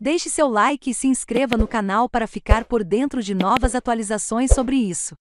Deixe seu like e se inscreva no canal para ficar por dentro de novas atualizações sobre isso.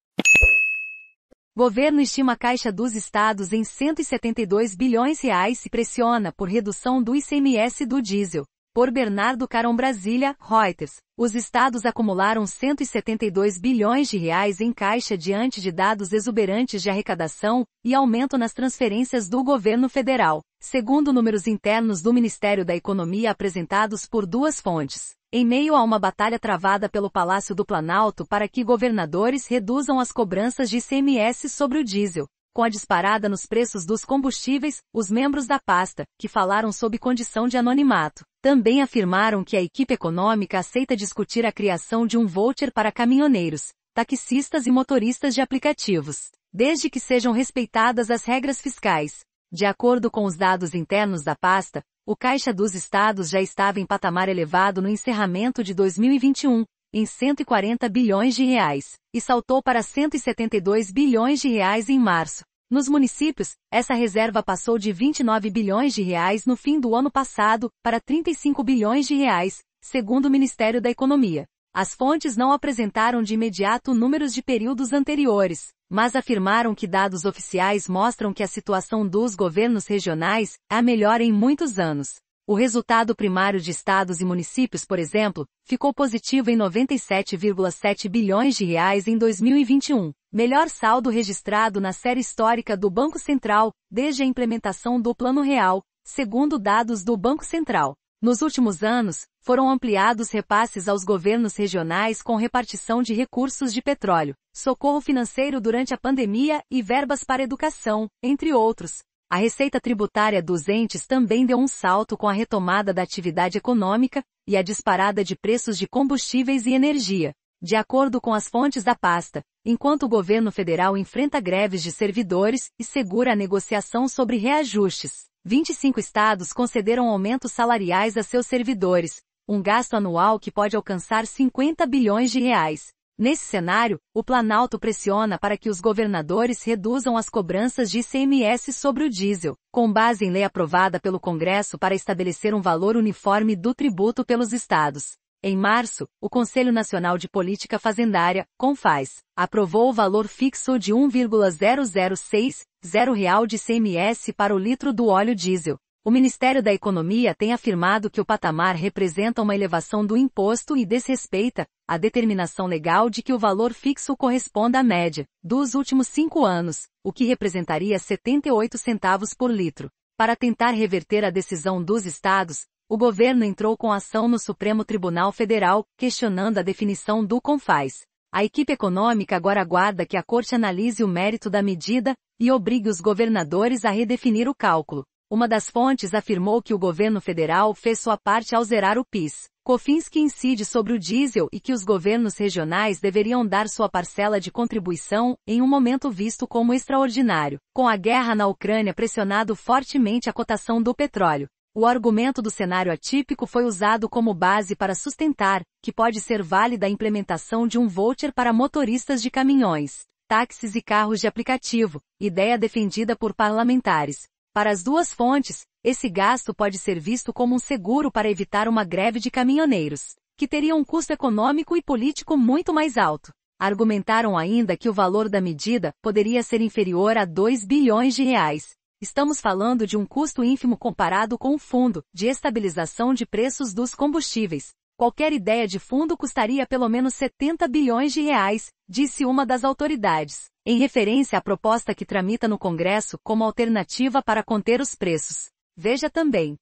Governo estima a Caixa dos Estados em 172 bilhões reais e pressiona por redução do ICMS do diesel. Por Bernardo Caron, Brasília, Reuters. Os estados acumularam 172 bilhões de reais em caixa diante de dados exuberantes de arrecadação e aumento nas transferências do governo federal, segundo números internos do Ministério da Economia apresentados por duas fontes. Em meio a uma batalha travada pelo Palácio do Planalto para que governadores reduzam as cobranças de ICMS sobre o diesel. Com a disparada nos preços dos combustíveis, os membros da pasta, que falaram sob condição de anonimato, também afirmaram que a equipe econômica aceita discutir a criação de um voucher para caminhoneiros, taxistas e motoristas de aplicativos, desde que sejam respeitadas as regras fiscais. De acordo com os dados internos da pasta, o Caixa dos Estados já estava em patamar elevado no encerramento de 2021, em 140 bilhões de reais, e saltou para 172 bilhões de reais em março. Nos municípios, essa reserva passou de 29 bilhões de reais no fim do ano passado, para 35 bilhões de reais, segundo o Ministério da Economia. As fontes não apresentaram de imediato números de períodos anteriores, mas afirmaram que dados oficiais mostram que a situação dos governos regionais é a melhor em muitos anos. O resultado primário de estados e municípios, por exemplo, ficou positivo em 97,7 bilhões de reais em 2021, melhor saldo registrado na série histórica do Banco Central, desde a implementação do Plano Real, segundo dados do Banco Central. Nos últimos anos, foram ampliados repasses aos governos regionais com repartição de recursos de petróleo, socorro financeiro durante a pandemia e verbas para educação, entre outros. A receita tributária dos entes também deu um salto com a retomada da atividade econômica e a disparada de preços de combustíveis e energia. De acordo com as fontes da pasta, enquanto o governo federal enfrenta greves de servidores e segura a negociação sobre reajustes, 25 estados concederam aumentos salariais a seus servidores, um gasto anual que pode alcançar 50 bilhões de reais. Nesse cenário, o Planalto pressiona para que os governadores reduzam as cobranças de ICMS sobre o diesel, com base em lei aprovada pelo Congresso para estabelecer um valor uniforme do tributo pelos estados. Em março, o Conselho Nacional de Política Fazendária, CONFAS, aprovou o valor fixo de R$ 1,0060 de ICMS para o litro do óleo diesel. O Ministério da Economia tem afirmado que o patamar representa uma elevação do imposto e desrespeita a determinação legal de que o valor fixo corresponda à média dos últimos 5 anos, o que representaria 78 centavos por litro. Para tentar reverter a decisão dos estados, o governo entrou com ação no Supremo Tribunal Federal, questionando a definição do CONFAS. A equipe econômica agora aguarda que a Corte analise o mérito da medida e obrigue os governadores a redefinir o cálculo. Uma das fontes afirmou que o governo federal fez sua parte ao zerar o PIS, COFINS que incide sobre o diesel e que os governos regionais deveriam dar sua parcela de contribuição em um momento visto como extraordinário, com a guerra na Ucrânia pressionado fortemente a cotação do petróleo. O argumento do cenário atípico foi usado como base para sustentar que pode ser válida a implementação de um voucher para motoristas de caminhões, táxis e carros de aplicativo, ideia defendida por parlamentares. Para as duas fontes, esse gasto pode ser visto como um seguro para evitar uma greve de caminhoneiros, que teria um custo econômico e político muito mais alto. Argumentaram ainda que o valor da medida poderia ser inferior a 2 bilhões de reais. Estamos falando de um custo ínfimo comparado com o Fundo de Estabilização de Preços dos Combustíveis. Qualquer ideia de fundo custaria pelo menos 70 bilhões de reais, disse uma das autoridades, em referência à proposta que tramita no Congresso como alternativa para conter os preços. Veja também.